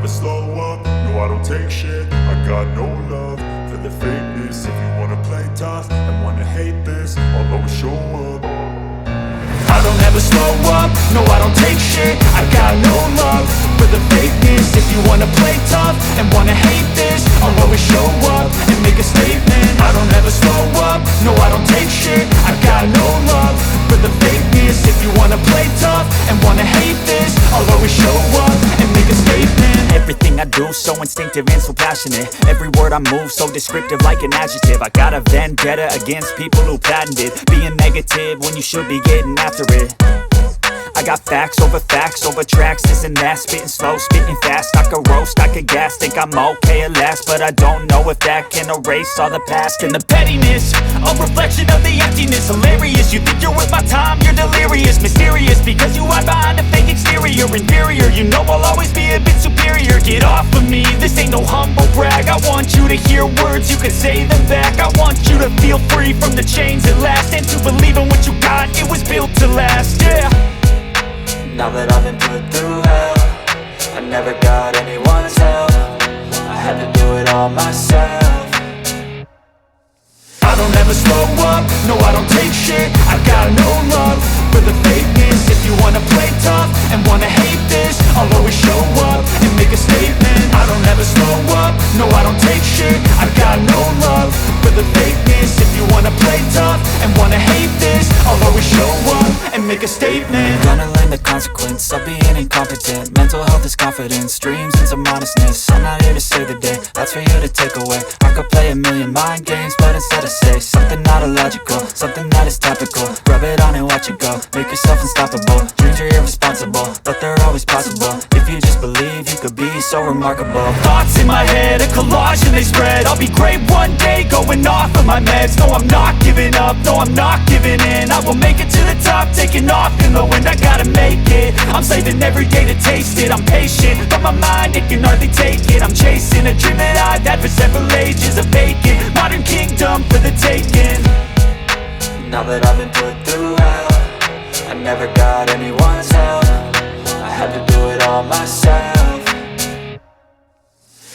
slow up, no I don't take shit. I got no love for the fakeness. If you wanna play tough and wanna hate this, I'll always show up. I don't ever slow up, no I don't take shit. I got no love for the fakeness. If you wanna play tough and wanna hate this, I'll always show up and make a statement. I don't ever slow up, no I don't take shit. I got no love for the fakeness. If you wanna play tough and wanna hate this, I'll always show up and make a statement. Everything I do so instinctive and so passionate. Every word I move so descriptive like an adjective. I got a vendetta against people who patented being negative when you should be getting after it. I got facts over tracks, this and that. Spitting slow, spitting fast. I could roast, I could gas. Think I'm okay at last, but I don't know if that can erase all the past. And the pettiness, a reflection of the emptiness. Hilarious, you think you're worth my time, you're delirious. Mysterious, because you hide behind a fake exterior. Inferior, you know I'll always be a bit superior. Get off of me, this ain't no humble brag. I want you to hear words, you can say them back. I want you to feel free from the chains at last, and to believe in what you got, it was built to last, yeah. Now that I've been put through hell, I never got anyone's help. I had to do it all myself. I don't ever slow up, no I don't take shit. I got no love for the fakeness. If you wanna play tough and wanna hate this, I'll always show up and make a statement. I don't ever slow up, no I don't take shit. I got no love for the fakeness. If you wanna play tough and wanna hate this, I'll always show up and make a statement. Gonna learn the consequence of being incompetent. Mental health is confidence, dreams and some honestness. I'm not here to save the day, that's for you to take away. I could play a million mind games, but instead I say something not illogical, something that is topical. Rub it on and watch it go, make yourself unstoppable. Dreams are irresponsible, but they're always possible. If you just believe, you could be so remarkable. Thoughts in my head, a collage and they spread. I'll be great one day, going off of my meds. No, I'm not giving up, no, I'm not giving in. I will make it to the top, taking off in the wind. I gotta make it, I'm saving every day to taste it. I'm patient, but my mind, it can hardly take it. I'm chasing a dream that I've had for several ages. A vacant, modern kingdom for the taking. Now that I've been put through hell, I never got anyone's help. I had to do it all myself.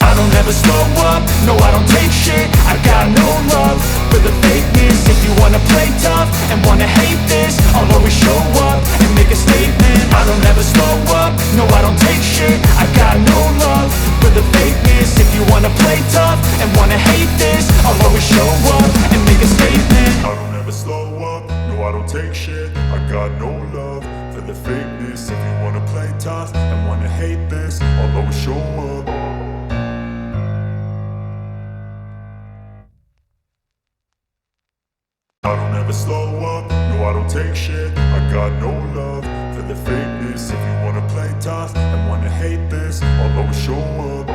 I don't ever slow up, no I don't take shit. I got no love for the fakeness. If you wanna play tough and wanna hate this, I'll always show up and make a statement. I don't ever slow up, no I don't take shit. I got no love for the fakeness. If you wanna play tough and wanna hate this, I'll always show up and make a statement. I don't ever slow up, no I don't take shit. I got no love for the fakeness. If you wanna play tough and wanna hate this, I'll always show up. I don't ever slow up, no I don't take shit. I got no love for the fakeness. If you wanna play tough and wanna hate this, I'll always show up.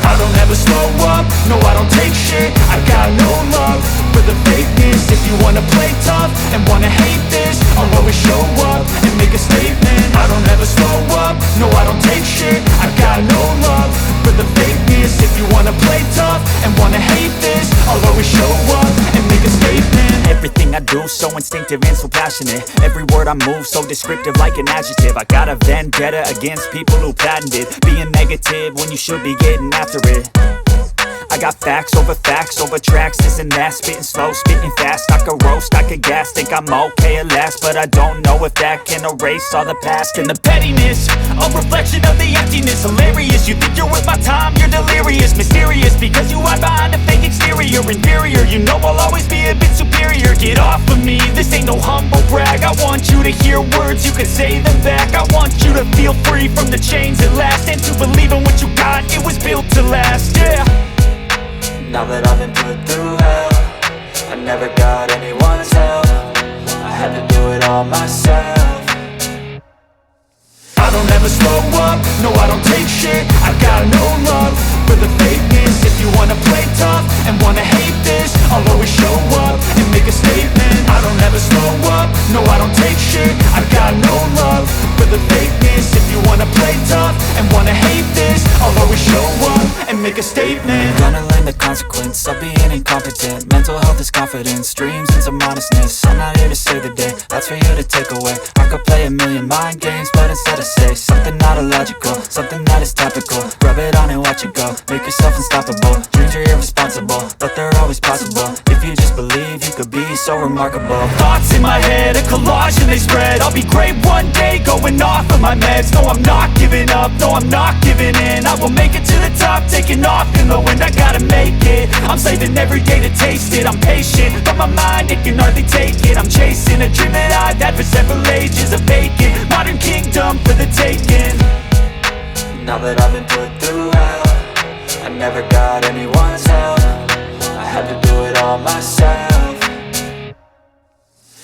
I don't ever slow up, no I don't take shit. I got no love for the fakeness. If you wanna play tough and wanna hate this, I'll always show up and make a statement. I don't ever slow up, no I don't take shit. I got no love for the fakeness. If you wanna play tough and wanna hate this, I'll always show up and make a statement. Everything I do so instinctive and so passionate. Every word I move so descriptive like an adjective. I got a vendetta against people who patented being negative when you should be getting after it. I got facts over tracks, this and that. Spitting slow, spitting fast. I could roast, I could gas. Think I'm okay at last, but I don't know if that can erase all the past. And the pettiness, a reflection of the emptiness. Hilarious, you think you're worth my time, you're delirious. Mysterious, because you hide behind a fake exterior. Inferior, you know I'll always be a bit superior. Get off of me, this ain't no humble brag. I want you to hear words, you can say them back. I want you to feel free from the chains at last, and to believe in what you got, it was built to last, yeah. Now that I've been put through hell, I never got anyone's help. I had to do it all myself. I don't ever slow up, no I don't take shit. I got no love for the fakeness. If you wanna play tough and wanna hate this, I'll always show up and make a statement. I don't ever slow up, no I don't take shit. I got no love for the fakeness. If you wanna play tough and wanna hate this, I'll always show up and and make a statement. Gonna learn the consequence of being incompetent. Mental health is confidence, dreams and some honestness. I'm not here to save the day, that's for you to take away. I could play a million mind games, but instead I say something not illogical, something that is topical. Rub it on and watch it go, make yourself unstoppable. Dreams are irresponsible, but they're always possible. If you just believe, you could be so remarkable. Thoughts in my head, a collage and they spread. I'll be great one day, going off of my meds. No, I'm not giving up, no, I'm not giving in. I will make it to the top, taking off in the wind. I gotta make it, I'm saving every day to taste it. I'm patient, but my mind, it can hardly take it. I'm chasing a dream that I've had for several ages. A vacant, modern kingdom for the taking. Now that I've been put through hell, I never got anyone's help. I had to do it all myself.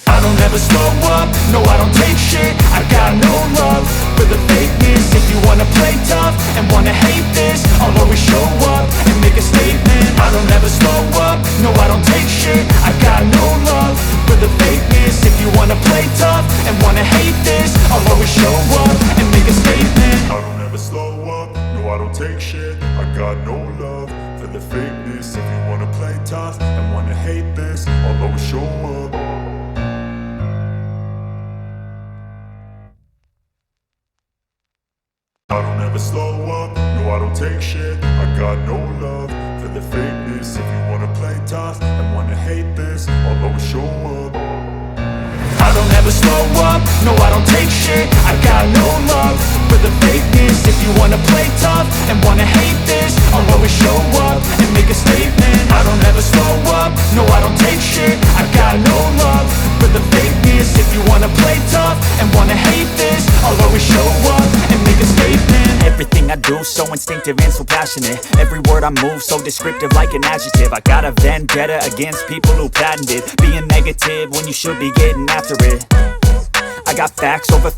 I don't ever slow up, no I don't take shit. I got no love for the fakeness. If you wanna play tough and wanna hate this, I'll always show up and make a statement. I don't ever slow up, no I don't take shit. I got no love for the fakeness. If you wanna play tough and wanna hate this, I'll always show up and make a statement. I don't ever slow up, no I don't take shit. I got no love for the fakeness. If you wanna play tough and wanna hate this, I'll always show up. I don't ever slow up, no I don't take shit. I got no love for the fakeness. If you wanna play tough and wanna hate this, I'll always show up. I don't ever slow up, no I don't take shit. I got no love for the fakeness. If you wanna play tough and wanna hate this, I'll always show up and make a statement. I don't ever slow up, no I don't take shit. I got no love for the fakeness. If you wanna play tough and wanna hate this, I'll always show up and make a statement. Everything I do so instinctive and so passionate. Every word I move so descriptive like an adjective. I got a vendetta against people who patented being negative when you should be getting after it. I got facts over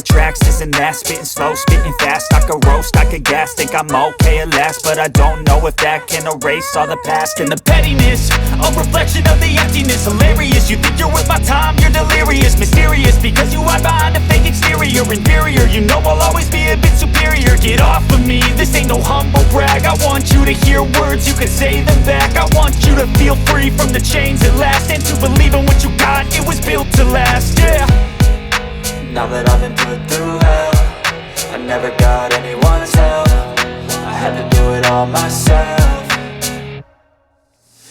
tracks, this and that. Spitting slow, spitting fast. I could roast, I could gas. Think I'm okay at last, but I don't know if that can erase all the past. And the pettiness, a reflection of the emptiness. Hilarious, you think you're worth my time, you're delirious. Mysterious, because you hide behind a fake exterior. Inferior, you know I'll always be a bit superior. Get off of me, this ain't no humble brag. I want you to hear words, you can say them back. I want you to feel free from the chains at last, and to believe in what you got, it was built to last, yeah. Now that I've been put through hell, I never got anyone's help. I had to do it all myself.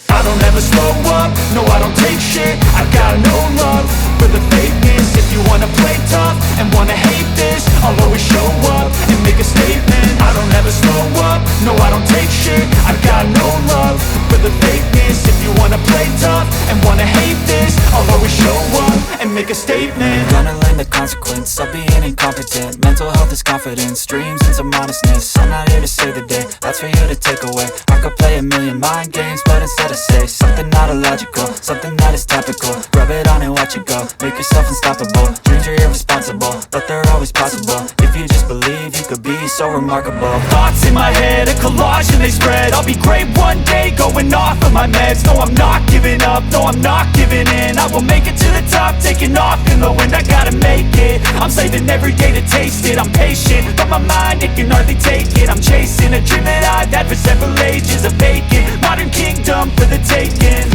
I don't ever slow up, no I don't take shit. I got no love for the fakeness. If you wanna play tough and wanna hate this, I'll always show up and make a statement. I don't ever slow up, no I don't take shit. I got no love for the fakeness. If you wanna play tough and wanna hate this, I'll always show up and make a statement. Gonna learn the consequence of being incompetent. Mental health is confidence, dreams and some honestness. I'm not here to save the day, that's for you to take away. I could play a million mind games, but instead I say something not illogical, something that is topical. Rub it on and watch it go, make yourself unstoppable. Dreams are irresponsible, but they're always possible. If you just believe, you could be so remarkable. Thoughts in my head, a collage and they spread. I'll be great one day, going off of my meds. No, I'm not giving up, no, I'm not giving in. I will make it to the top, taking off in the wind. I gotta make it, I'm saving every day to taste it. I'm patient, but my mind, it can hardly take it. I'm chasing a dream that I've had for several ages. A vacant, modern kingdom for the taking.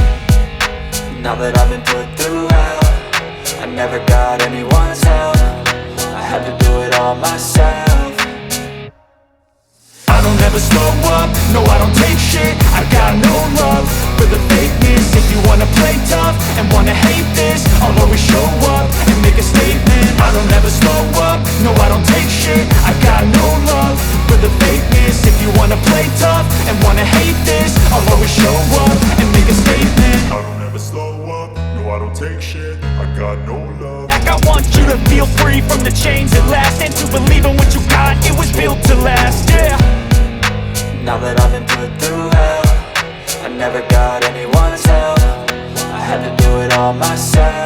Now that I've been put through hell, I never got anyone's help. I had to do it all myself. I don't ever slow up, no I don't take shit. I got no love for the fakeness. If you wanna play tough and wanna hate this, I'll always show up and make a statement. I don't ever slow up, no I don't take shit. I got no love for the fakeness. If you wanna play tough and wanna hate this, I'll always show up and make a statement. I don't ever slow up, no I don't take shit. I got no love. Like I want you to feel free from the chains at last, and to believe in what you got, it was built to last, yeah. Now that I've been put through hell, I never got anyone's help. I had to do it all myself.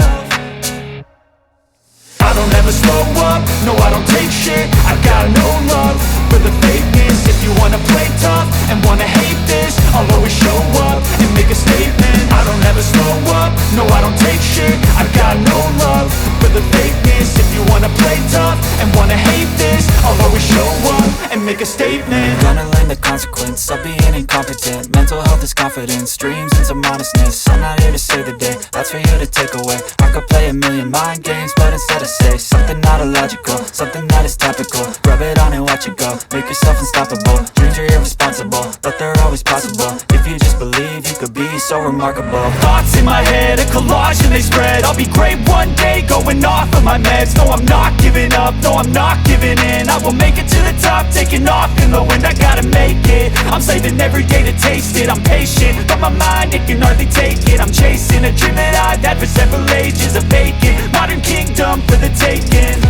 I don't ever slow up, no I don't take shit. I got no love for the fakeness. If you wanna play tough and wanna hate this, I'll always show up and make a statement. I don't ever slow up, no I don't take shit. I got no love for the fakeness. If you wanna play tough and wanna hate this, I'll always show up and make a a statement. Gonna learn the consequence of being incompetent. Mental health is confidence, dreams and some honestness. I'm not here to save the day, that's for you to take away. I could play a million mind games, but instead I say something not illogical, something that is topical. Rub it on and watch it go, make yourself unstoppable. Dreams are irresponsible, but they're always possible. If you just believe, you could be so remarkable. Thoughts in my head, a collage and they spread. I'll be great one day, going off of my meds. No, I'm not giving up, no, I'm not giving in. I will make it to the top, taking off in the wind. I gotta make it, I'm saving every day to taste it. I'm patient, but my mind, it can hardly take it. I'm chasing a dream that I've had for several ages. A vacant, modern kingdom for the taking.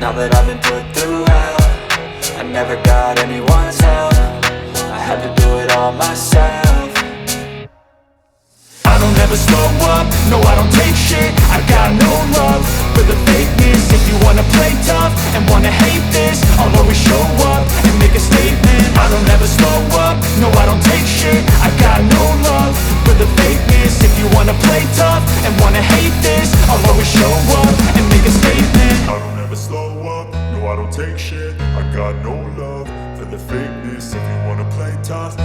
Now that I've been put through hell, I never got anyone's help. I had to do it all myself. I don't ever slow up, no I don't take shit. I got no love for the fakeness. If you wanna play tough and wanna hate this, I'll always show up and make a statement. I don't ever slow up, no I don't take shit. I got no love for the fakeness. If you wanna play tough and wanna hate this, I'll always show up and make a statement. I don't ever slow up, no I don't take shit. I got no love for the fakeness. If you wanna play tough